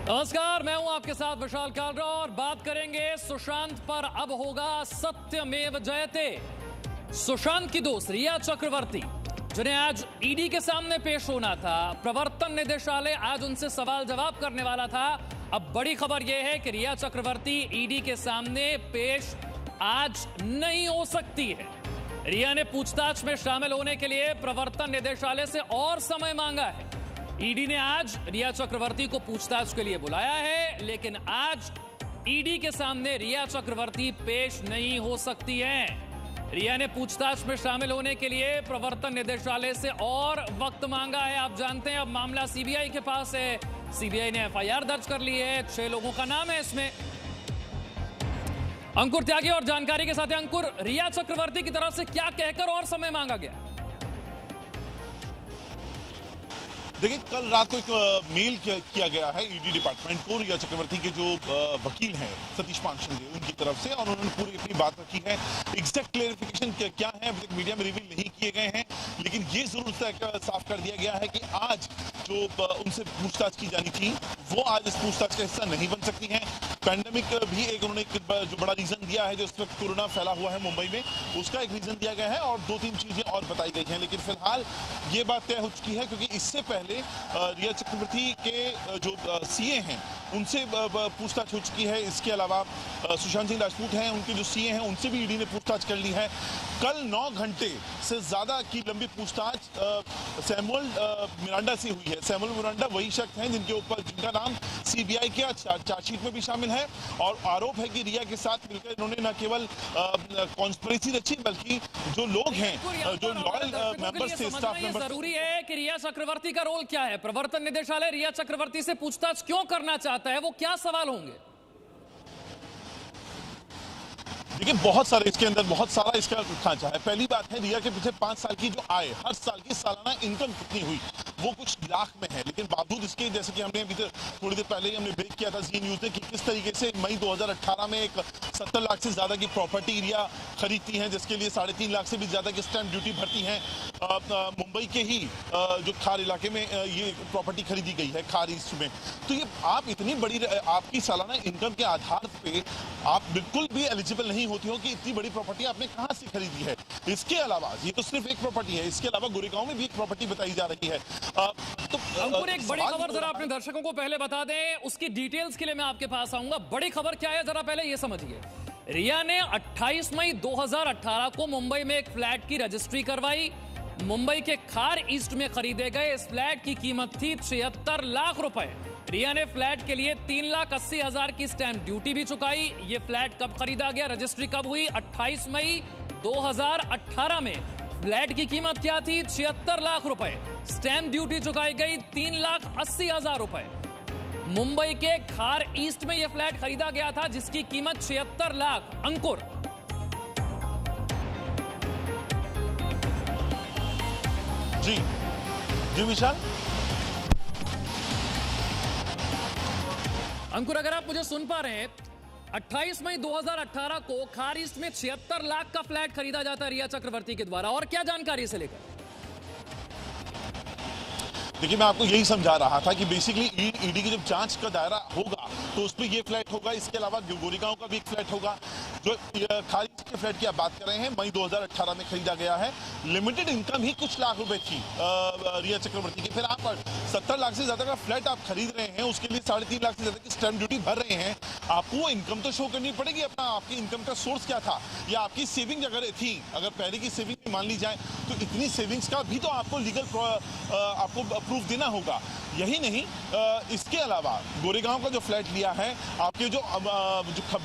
नमस्कार, मैं हूं आपके साथ विशाल कालरा और बात करेंगे सुशांत पर। अब होगा सत्यमेव जयते। सुशांत की दोस्त रिया चक्रवर्ती, जिन्हें आज ईडी के सामने पेश होना था, प्रवर्तन निदेशालय आज उनसे सवाल जवाब करने वाला था। अब बड़ी खबर यह है कि रिया चक्रवर्ती ईडी के सामने पेश आज नहीं हो सकती है। रिया ने पूछताछ में शामिल होने के लिए प्रवर्तन निदेशालय से और समय मांगा है। ईडी ने आज रिया चक्रवर्ती को पूछताछ के लिए बुलाया है, लेकिन आज ईडी के सामने रिया चक्रवर्ती पेश नहीं हो सकती हैं। रिया ने पूछताछ में शामिल होने के लिए प्रवर्तन निदेशालय से और वक्त मांगा है। आप जानते हैं अब मामला सीबीआई के पास है। सीबीआई ने एफआईआर दर्ज कर ली है। 6 लोगों का नाम है इसमें। अंकुर त्यागी और जानकारी के साथ अंकुर, रिया चक्रवर्ती की तरफ से क्या कहकर और समय मांगा गया? देखिए, कल रात को एक मेल किया गया है ईडी डिपार्टमेंट को रिया चक्रवर्ती के जो वकील हैं सतीश पानशंदे, उनकी तरफ से, और उन्होंने पूरी अपनी बात रखी है। एग्जैक्ट क्लेरिफिकेशन क्या है अभी तक मीडिया में रिवील नहीं किए गए हैं, लेकिन ये जरूर साफ कर दिया गया है कि आज जो उनसे पूछताछ की जानी थी वो आज इस पूछताछ का हिस्सा नहीं बन सकती है। पैंडेमिक भी एक उन्होंने जो बड़ा रीजन दिया है, जो इस वक्त कोरोना फैला हुआ है मुंबई में, उसका एक रीजन दिया गया है और 2-3 चीजें और बताई गई हैं। लेकिन फिलहाल ये बात तय हो चुकी है, क्योंकि इससे पहले रिया चक्रवर्ती के जो सीए हैं उनसे पूछताछ हो चुकी है। इसके अलावा सुशांत सिंह राजपूत हैं, उनके जो सीए हैं उनसे भी ईडी ने पूछताछ कर ली है। कल 9 घंटे से ज्यादा की लंबी पूछताछ सैमुअल मिरांडा से हुई है। सैमुअल मिरांडा वही शख्स हैं जिनका नाम सीबीआई के चार्जशीट में भी शामिल है, और आरोप है कि रिया के साथ मिलकर इन्होंने न केवल कॉन्स्पिरेसी रची, बल्कि जो लोग हैं, जो लॉयल मेंबर्स थे, स्टाफ मेंबर्स। जरूरी है कि रिया चक्रवर्ती का रोल क्या है? प्रवर्तन निदेशालय रिया चक्रवर्ती से पूछताछ क्यों करना चाहता है? वो क्या सवाल होंगे? देखिए, बहुत सारा इसका खांचा है। पहली बात है, रिया के पीछे 5 साल की जो आय, हर साल की सालाना इनकम कितनी हुई, वो कुछ लाख में है। लेकिन बावजूद इसके, जैसे कि हमने अभी थोड़ी देर पहले ही हमने ब्रेक किया था जी न्यूज ने, कि किस तरीके से मई 2018 में एक 70 लाख से ज्यादा की प्रॉपर्टी रिया खरीदती हैं, जिसके लिए 3.5 लाख से भी ज्यादा की स्टैंप ड्यूटी भरती हैं। मुंबई के ही जो खार इलाके में ये प्रॉपर्टी खरीदी गई है, खार ईस्ट में। तो ये आप इतनी बड़ी आपकी सालाना इनकम के आधार पे आप बिल्कुल भी एलिजिबल नहीं होती हो कि इतनी बड़ी प्रॉपर्टी आपने कहां से खरीदी है। इसके अलावा ये तो सिर्फ एक प्रॉपर्टी है, इसके अलावा गोरेगांव में भी एक प्रॉपर्टी बताई जा रही है। तो अंकुर, एक बड़ी खबर जरा अपने दर्शकों को पहले बता दें, उसकी डिटेल्स के लिए मैं आपके पास आऊंगा। बड़ी खबर क्या है जरा पहले ये समझिए। रिया ने 28 मई 2018 को मुंबई में एक फ्लैट की रजिस्ट्री करवाई। मुंबई के खार ईस्ट में खरीदे गए इस फ्लैट की कीमत थी 76 लाख रुपए। रिया ने फ्लैट के लिए 3,80,000 की स्टैंप ड्यूटी भी चुकाई। ये फ्लैट कब खरीदा गया, रजिस्ट्री कब हुई? 28 मई 2018 में। फ्लैट की कीमत क्या थी? 76 लाख रुपए। स्टैंप ड्यूटी चुकाई गई 3,80,000 रुपए। मुंबई के खार ईस्ट में यह फ्लैट खरीदा गया था, जिसकी कीमत 76 लाख। अंकुर, जी विशाल। अंकुर, अगर आप मुझे सुन पा रहे हैं, 28 मई 2018 को खार ईस्ट में 76 लाख का फ्लैट खरीदा जाता है रिया चक्रवर्ती के द्वारा। और क्या जानकारी से लेकर? देखिए, मैं आपको यही समझा रहा था कि बेसिकली ईडी की जब जांच का दायरा होगा तो उसमें ये फ्लैट होगा। इसके अलावा गोरेगांव का भी एक फ्लैट होगा। जो खाली के फ्लैट की आप बात कर रहे हैं, मई 2018 में खरीदा गया है। लिमिटेड इनकम ही कुछ लाख रुपए थी रिया चक्रवर्ती की। फिर आप 70 लाख से ज्यादा का फ्लैट आप खरीद रहे हैं, उसके लिए 3.5 लाख से ज्यादा की स्टैंप ड्यूटी भर रहे हैं। आपको वो इनकम तो शो करनी पड़ेगी। आपकी इनकम का सोर्स क्या था, या आपकी सेविंग अगर थी, अगर पहले की सेविंग मान ली जाए, तो इतनी सेविंग्स का भी तो आपको लीगल आपको प्रूफ देना होगा। यही नहीं, इसके अलावा गोरेगांव का जो फ्लैट लिया है, आपके जो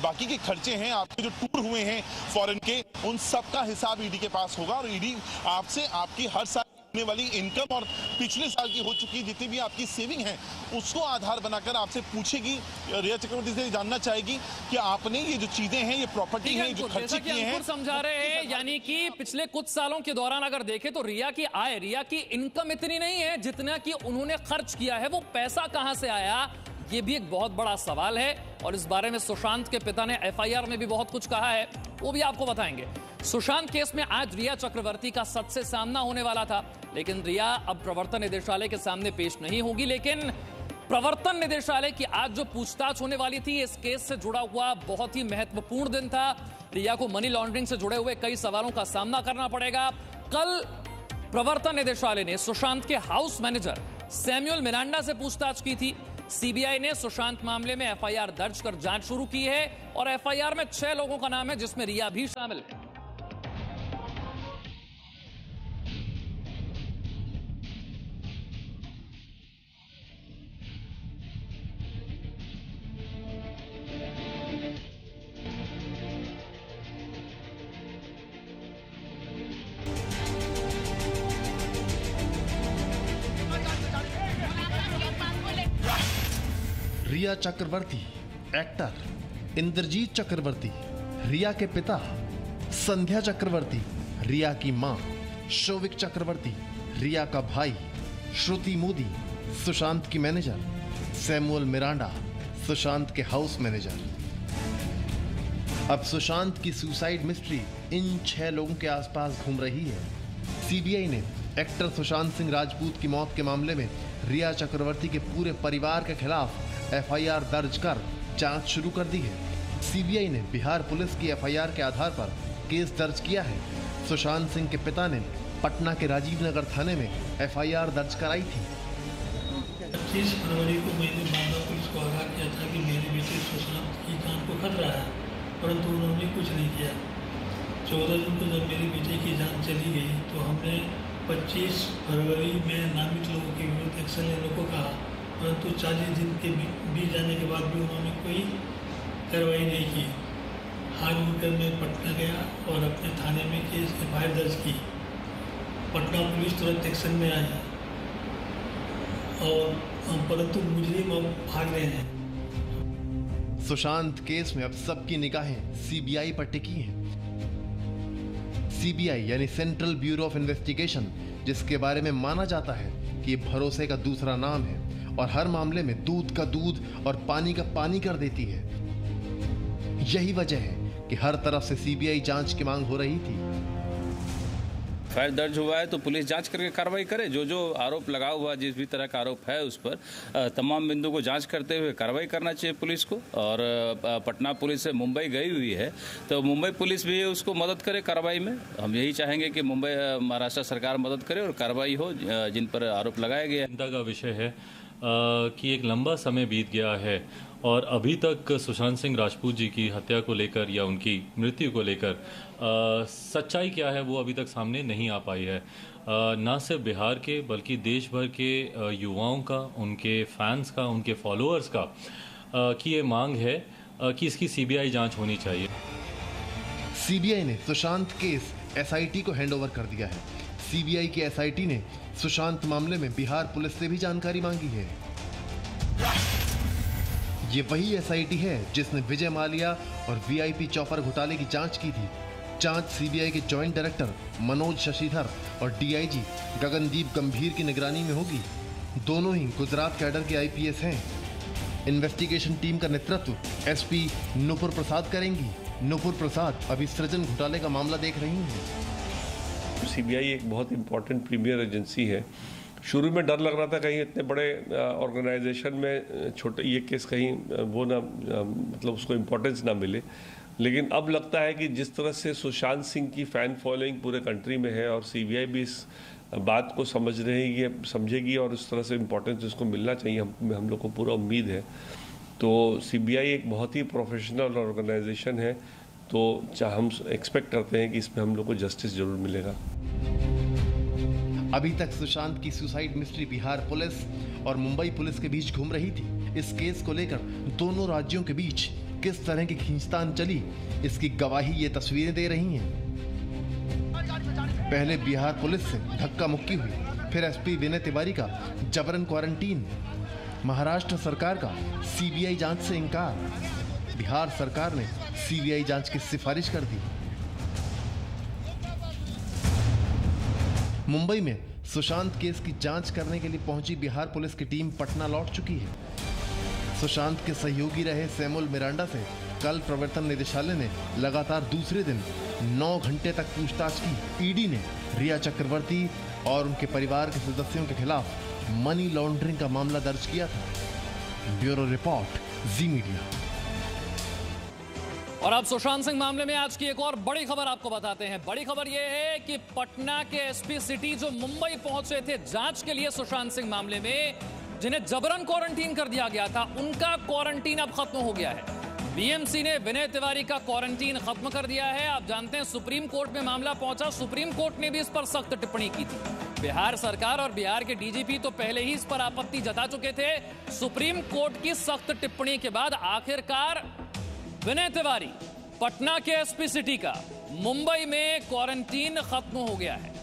बाकी के खर्चे हैं, आपके जो टूर हुए हैं फॉरेन के, उन सब का हिसाब ईडी के पास होगा। और ईडी आपसे आपकी हर साल होने वाली इनकम और पिछले साल की हो चुकी जितनी भी आपकी सेविंग है, उसको आधार बनाकर आपसे पूछेगी। रिया चक्रवर्ती से जानना चाहेगी कि आपने ये जो चीजें हैं, ये प्रॉपर्टी है, जो खर्चे किए हैं, समझा रहे हैं। यानी कि पिछले कुछ सालों के दौरान अगर देखें तो रिया की आय, रिया की इनकम इतनी नहीं है जितना कि उन्होंने खर्च किया है। वो पैसा कहां से आया, ये भी एक बहुत बड़ा सवाल है। और इस बारे में सुशांत के पिता ने एफआईआर में भी बहुत कुछ कहा है, वो भी आपको बताएंगे। सुशांत केस में आज रिया चक्रवर्ती का सच से सामना होने वाला था, लेकिन रिया अब प्रवर्तन निदेशालय के सामने पेश नहीं होगी। लेकिन प्रवर्तन निदेशालय की आज जो पूछताछ होने वाली थी, इस केस से जुड़ा हुआ बहुत ही महत्वपूर्ण दिन था। रिया को मनी लॉन्ड्रिंग से जुड़े हुए कई सवालों का सामना करना पड़ेगा। कल प्रवर्तन निदेशालय ने सुशांत के हाउस मैनेजर सैमुअल मिरांडा से पूछताछ की थी। सीबीआई ने सुशांत मामले में एफआईआर दर्ज कर जांच शुरू की है और एफआईआर में 6 लोगों का नाम है, जिसमें रिया भी शामिल है। रिया चक्रवर्ती, एक्टर इंद्रजीत चक्रवर्ती, रिया के पिता संध्या चक्रवर्ती, रिया की मां शोविक चक्रवर्ती, रिया का भाई श्रुति मोदी, सुशांत की मैनेजर सैमुअल मिरांडा, सुशांत के हाउस मैनेजर। अब सुशांत की सुसाइड मिस्ट्री इन 6 लोगों के आसपास घूम रही है। सीबीआई ने एक्टर सुशांत सिंह राजपूत की मौत के मामले में रिया चक्रवर्ती के पूरे परिवार के खिलाफ एफआईआर दर्ज कर जांच शुरू कर दी है। सीबीआई ने बिहार पुलिस की एफआईआर के आधार पर केस दर्ज किया है। सुशांत सिंह के पिता ने पटना के राजीव नगर थाने में एफआईआर दर्ज कराई थी। 25 फरवरी को मैंने मामला पुलिस को आगाह किया था कि मेरे बेटे सुशांत की जान को खतरा है, परंतु उन्होंने कुछ नहीं किया। 14 जून को जब मेरे बेटे की जान चली गई तो हमने 25 फरवरी में नामित लोगों के विरुद्ध एक्शन लेने को कहा, परंतु 40 दिन के बीत जाने के बाद भी उन्होंने कोई कार्रवाई नहीं की। हार होकर मैं पटना गया और अपने थाने में केस एफआईआर दर्ज की। पटना पुलिस तुरंत एक्शन में आई और परंतु मुजरिम अब भाग रहे हैं। सुशांत केस में अब सबकी निगाहें सीबीआई पर टिकी हैं। सीबीआई यानी सेंट्रल ब्यूरो ऑफ इन्वेस्टिगेशन, जिसके बारे में माना जाता है कि ये भरोसे का दूसरा नाम है और हर मामले में दूध का दूध और पानी का पानी कर देती है। यही वजह है कि हर तरफ से सीबीआई जांच की मांग हो रही थी। एफआईआर दर्ज हुआ है तो पुलिस जांच करके कार्रवाई करे। जो जो आरोप लगा हुआ, जिस भी तरह का आरोप है उस पर तमाम बिंदु को जांच करते हुए कार्रवाई करना चाहिए पुलिस को। और पटना पुलिस से मुंबई गई हुई है तो मुंबई पुलिस भी उसको मदद करे कार्रवाई में। हम यही चाहेंगे कि मुंबई महाराष्ट्र सरकार मदद करे और कार्रवाई हो जिन पर आरोप लगाया गया। चिंता का विषय है कि एक लंबा समय बीत गया है और अभी तक सुशांत सिंह राजपूत जी की हत्या को लेकर या उनकी मृत्यु को लेकर सच्चाई क्या है वो अभी तक सामने नहीं आ पाई है। न सिर्फ बिहार के बल्कि देश भर के युवाओं का, उनके फैंस का, उनके फॉलोअर्स का कि ये मांग है कि इसकी सीबीआई जांच होनी चाहिए। सीबीआई ने सुशांत केस एसआईटी को हैंडओवर कर दिया है। सीबीआई की एसआईटी ने सुशांत मामले में बिहार पुलिस से भी जानकारी मांगी है। ये वही एसआईटी है जिसने विजय माल्या और वीआईपी चौपर घोटाले की जांच की थी। जांच सीबीआई के जॉइंट डायरेक्टर मनोज शशिधर और डीआईजी गगनदीप गंभीर की निगरानी में होगी। दोनों ही गुजरात कैडर के आईपीएस हैं। इन्वेस्टिगेशन टीम का नेतृत्व एसपी नुपुर प्रसाद करेंगी। नुपुर प्रसाद अभी सृजन घोटाले का मामला देख रही हैं। सीबीआई एक बहुत इंपॉर्टेंट प्रीमियर एजेंसी है। शुरू में डर लग रहा था कहीं इतने बड़े ऑर्गेनाइजेशन में छोटे ये केस कहीं वो ना मतलब उसको इम्पोर्टेंस ना मिले, लेकिन अब लगता है कि जिस तरह से सुशांत सिंह की फ़ैन फॉलोइंग पूरे कंट्री में है और सीबीआई भी इस बात को समझेगी और उस तरह से इम्पोर्टेंस उसको मिलना चाहिए, हम लोग को पूरा उम्मीद है। तो सीबीआई एक बहुत ही प्रोफेशनल ऑर्गेनाइजेशन है, तो हम एक्सपेक्ट करते हैं कि इसमें हम लोग को जस्टिस जरूर मिलेगा। अभी तक सुशांत की सुसाइड मिस्ट्री बिहार पुलिस और मुंबई पुलिस के बीच घूम रही थी। इस केस को लेकर दोनों राज्यों के बीच किस तरह की खींचतान चली, इसकी गवाही ये तस्वीरें दे रही हैं। पहले बिहार पुलिस से धक्का मुक्की हुई, फिर एसपी विनय तिवारी का जबरन क्वारंटीन, महाराष्ट्र सरकार का सीबीआई जांच से इंकार, बिहार सरकार ने सीबीआई जांच की सिफारिश कर दी। मुंबई में सुशांत केस की जांच करने के लिए पहुंची बिहार पुलिस की टीम पटना लौट चुकी है। सुशांत के सहयोगी रहे सैमुअल मिरांडा से कल प्रवर्तन निदेशालय ने लगातार दूसरे दिन 9 घंटे तक पूछताछ की। ईडी ने रिया चक्रवर्ती और उनके परिवार के सदस्यों के खिलाफ मनी लॉन्ड्रिंग का मामला दर्ज किया था। ब्यूरो रिपोर्ट, जी मीडिया। और अब सुशांत सिंह मामले में आज की एक और बड़ी खबर आपको बताते हैं। बड़ी खबर यह है कि पटना के एसपी सिटी जो मुंबई पहुंचे थे जांच के लिए सुशांत सिंह मामले में, जिन्हें जबरन क्वारंटीन कर दिया गया था, उनका क्वारंटीन अब खत्म हो गया है। बीएमसी ने विनय तिवारी का क्वारंटीन खत्म कर दिया है। आप जानते हैं सुप्रीम कोर्ट में मामला पहुंचा, सुप्रीम कोर्ट ने भी इस पर सख्त टिप्पणी की थी। बिहार सरकार और बिहार के डीजीपी तो पहले ही इस पर आपत्ति जता चुके थे। सुप्रीम कोर्ट की सख्त टिप्पणी के बाद आखिरकार विनय तिवारी, पटना के एसपी सिटी का मुंबई में क्वारंटीन खत्म हो गया है।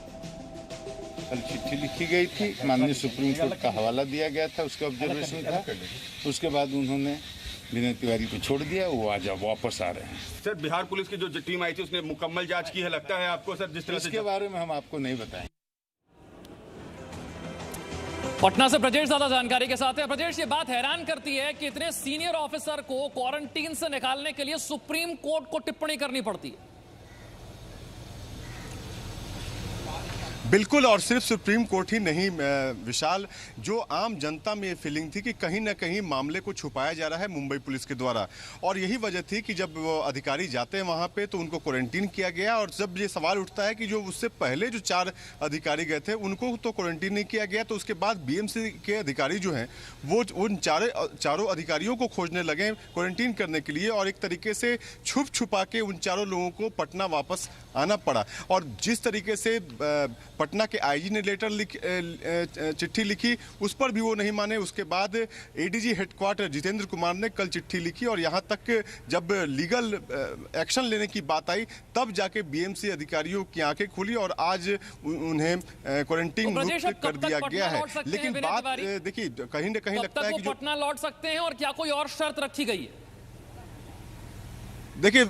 कल चिट्ठी लिखी गई थी, माननीय सुप्रीम कोर्ट का हवाला दिया गया था, उसके ऑब्जर्वेशन था। उसके बाद उन्होंने विनय तिवारी को छोड़ दिया, वो आज वापस आ रहे हैं। सर, बिहार पुलिस की जो टीम आई थी उसने मुकम्मल जांच की है, लगता है आपको सर? जिस तरह से इसके बारे में हम आपको नहीं बताएं। पटना से ब्रजेश ज्यादा जानकारी के साथ है। ब्रजेश, ये बात हैरान करती है कि इतने सीनियर ऑफिसर को क्वारंटीन से निकालने के लिए सुप्रीम कोर्ट को टिप्पणी करनी पड़ती है। बिल्कुल, और सिर्फ सुप्रीम कोर्ट ही नहीं विशाल, जो आम जनता में ये फीलिंग थी कि कहीं ना कहीं मामले को छुपाया जा रहा है मुंबई पुलिस के द्वारा, और यही वजह थी कि जब वो अधिकारी जाते हैं वहाँ पे तो उनको क्वारंटीन किया गया। और जब ये सवाल उठता है कि जो उससे पहले जो 4 अधिकारी गए थे उनको तो क्वारंटीन नहीं किया गया, तो उसके बाद बीएमसी के अधिकारी जो हैं वो उन चारों अधिकारियों को खोजने लगे क्वारंटीन करने के लिए, और एक तरीके से छुपा के उन चारों लोगों को पटना वापस आना पड़ा। और जिस तरीके से पटना के आईजी ने चिट्ठी लिखी, उस पर भी वो नहीं माने। उसके बाद एडीजी हेडक्वार्टर जितेंद्र कुमार ने कल चिट्ठी लिखी, और यहाँ तक जब लीगल एक्शन लेने की बात आई तब जाके बीएमसी अधिकारियों की आंखें खुली और आज उन्हें क्वारंटीन मुक्त कर दिया गया है। लेकिन बात देखिए, कहीं ना कहीं लगता है कि पटना लौट सकते हैं, और क्या कोई और शर्त रखी गई है? देखिए,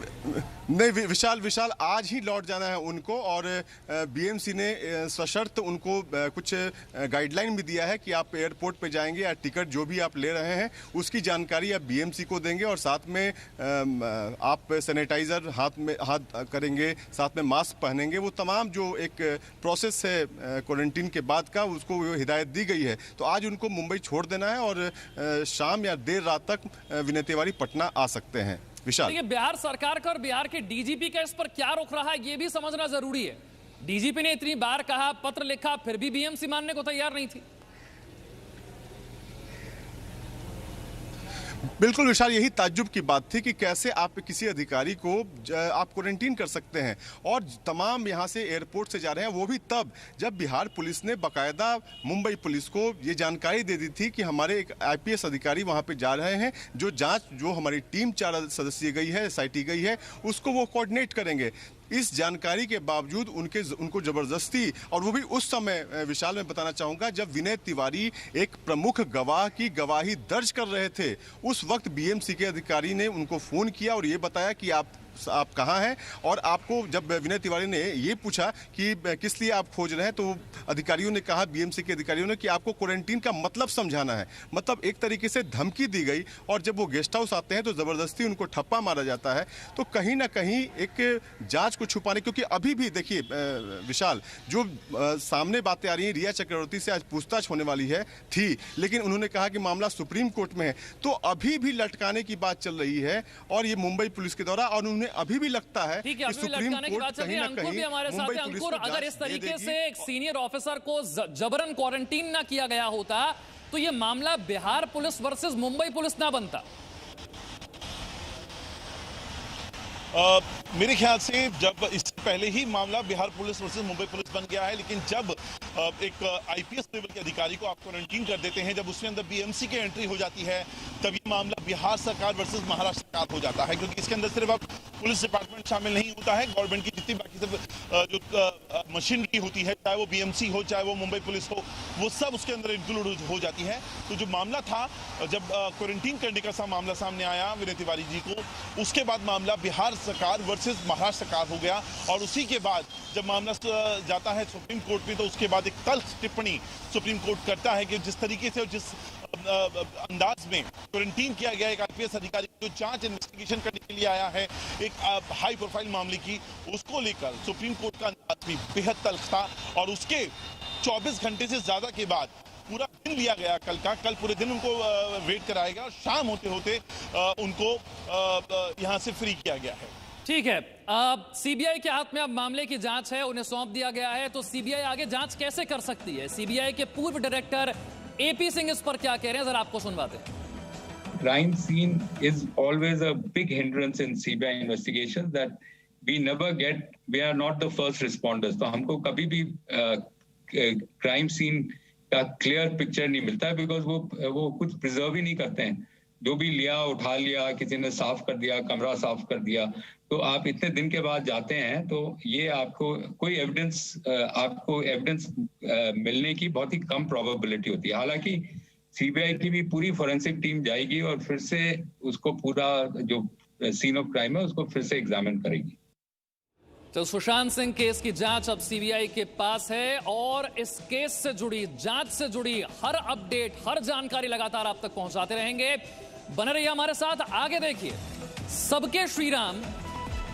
नहीं विशाल आज ही लौट जाना है उनको, और बीएमसी ने सशर्त उनको कुछ गाइडलाइन भी दिया है कि आप एयरपोर्ट पे जाएंगे या टिकट जो भी आप ले रहे हैं उसकी जानकारी आप बीएमसी को देंगे, और साथ में आप सैनिटाइजर हाथ करेंगे, साथ में मास्क पहनेंगे। वो तमाम जो एक प्रोसेस है क्वारंटीन के बाद का, उसको हिदायत दी गई है। तो आज उनको मुंबई छोड़ देना है और शाम या देर रात तक विनय तिवारी पटना आ सकते हैं। विशाल, ये बिहार सरकार का और बिहार के डीजीपी का इस पर क्या रुख रहा है, ये भी समझना जरूरी है। डीजीपी ने इतनी बार कहा, पत्र लिखा, फिर भी बीएमसी मानने को तैयार नहीं थी। बिल्कुल विशाल, यही ताज्जुब की बात थी कि कैसे आप किसी अधिकारी को आप क्वारंटीन कर सकते हैं, और तमाम यहाँ से एयरपोर्ट से जा रहे हैं, वो भी तब जब बिहार पुलिस ने बाकायदा मुंबई पुलिस को ये जानकारी दे दी थी कि हमारे एक आईपीएस अधिकारी वहाँ पे जा रहे हैं, जो जांच जो हमारी टीम 4 सदस्यीय गई है, एसआईटी गई है, उसको वो कोऑर्डिनेट करेंगे। इस जानकारी के बावजूद उनको जबरदस्ती, और वो भी उस समय विशाल में बताना चाहूंगा जब विनय तिवारी एक प्रमुख गवाह की गवाही दर्ज कर रहे थे, उस वक्त बीएमसी के अधिकारी ने उनको फोन किया और ये बताया कि आप कहाँ हैं, और आपको जब विनय तिवारी ने ये पूछा कि किस लिए आप खोज रहे हैं, तो अधिकारियों ने कहा, बीएमसी के अधिकारियों ने, कि आपको क्वारंटीन का मतलब समझाना है। मतलब एक तरीके से धमकी दी गई, और जब वो गेस्ट हाउस आते हैं तो ज़बरदस्ती उनको ठप्पा मारा जाता है। तो कहीं ना कहीं एक जांच को छुपाने, क्योंकि अभी भी देखिए विशाल, जो सामने बातें आ रही हैं, रिया चक्रवर्ती से आज पूछताछ होने वाली थी, लेकिन उन्होंने कहा कि मामला सुप्रीम कोर्ट में है, तो अभी भी लटकाने की बात चल रही है, और ये मुंबई पुलिस के द्वारा, और उन्हें अभी भी लगता है कि सुप्रीम कोर्ट कहीं ना कहीं मुंबई पुलिस को अगर इस तरीके से एक सीनियर ऑफिसर को जबरन क्वारंटीन ना किया गया होता तो ये मामला Bihar police versus Mumbai police ना बनता। मेरे ख्याल से जब इससे पहले ही मामला Bihar police versus Mumbai police बन गया है, लेकिन जब एक आईपीएस लेवल के अधिकारी को आप क्वारंटीन कर देते हैं, जब उसके अंदर बीएमसी की एंट्री हो जाती है, तब ये मामला बिहार सरकार वर्सेस महाराष्ट्र सरकार हो जाता है, क्योंकि इसके अंदर सिर्फ अब पुलिस डिपार्टमेंट शामिल नहीं होता है, गवर्नमेंट की जितनी बाकी सब जो मशीनरी होती है, चाहे वो बीएमसी हो चाहे वो मुंबई पुलिस हो, वो सब उसके अंदर इंक्लूड हो जाती है। तो जो मामला था, जब क्वारंटीन करने का मामला सामने आया विनय तिवारी जी को, उसके बाद मामला बिहार सरकार वर्सेस महाराष्ट्र सरकार हो गया, और उसी के बाद जब मामला जाता है सुप्रीम कोर्ट में, तो उसके बाद एक तल्ख टिप्पणी सुप्रीम कोर्ट करता है कि जिस तरीके से और जिस अंदाज में क्वारंटीन किया गया एक आईपीएस अधिकारी जो जांच इन्वेस्टिगेशन करने के लिए आया है एक हाई प्रोफाइल मामले की, उसको लेकर सुप्रीम कोर्ट का अंदाज भी बेहद तल्ख था, और उसके 24 घंटे से ज्यादा के बाद पूरा दिन लिया गया कल का, कल पूरे दिन उनको वेट कराया गया और शाम होते होते उनको यहां से फ्री किया गया है। ठीक है, सीबीआई के हाथ में अब मामले की जांच है, उन्हें सौंप दिया गया है, तो सीबीआई आगे जांच कैसे कर सकती है? सीबीआई के पूर्व डायरेक्टर एपी सिंह इस पर क्या कह रहे हैं, जरा आपको सुनवाते हैं। Crime scene is always a big hindrance in CBI investigations that we never get. We are not the first responders. तो हमको कभी भी crime scene का clear picture नहीं मिलता है, because वो कुछ preserve ही नहीं करते हैं। जो भी लिया, उठा लिया, किसी ने साफ कर दिया, कमरा साफ कर दिया, तो आप इतने दिन के बाद जाते हैं तो ये आपको कोई एविडेंस मिलने की बहुत ही कम प्रोबेबिलिटी होती है। हालांकि सीबीआई की भी पूरी फोरेंसिक टीम जाएगी और फिर से उसको पूरा जो सीन ऑफ क्राइम है उसको फिर से एग्जामिन करेगी। तो सुशांत सिंह केस की जांच अब सीबीआई के पास है और इस केस से जुड़ी, जांच से जुड़ी हर अपडेट, हर जानकारी लगातार आप तक पहुंचाते रहेंगे। बने रहिए हमारे साथ, आगे देखिए। सबके श्री राम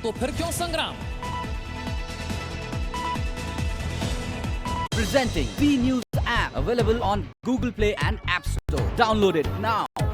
तो फिर क्यों संग्राम? Presenting V News app, available on Google Play and App Store. Download it now.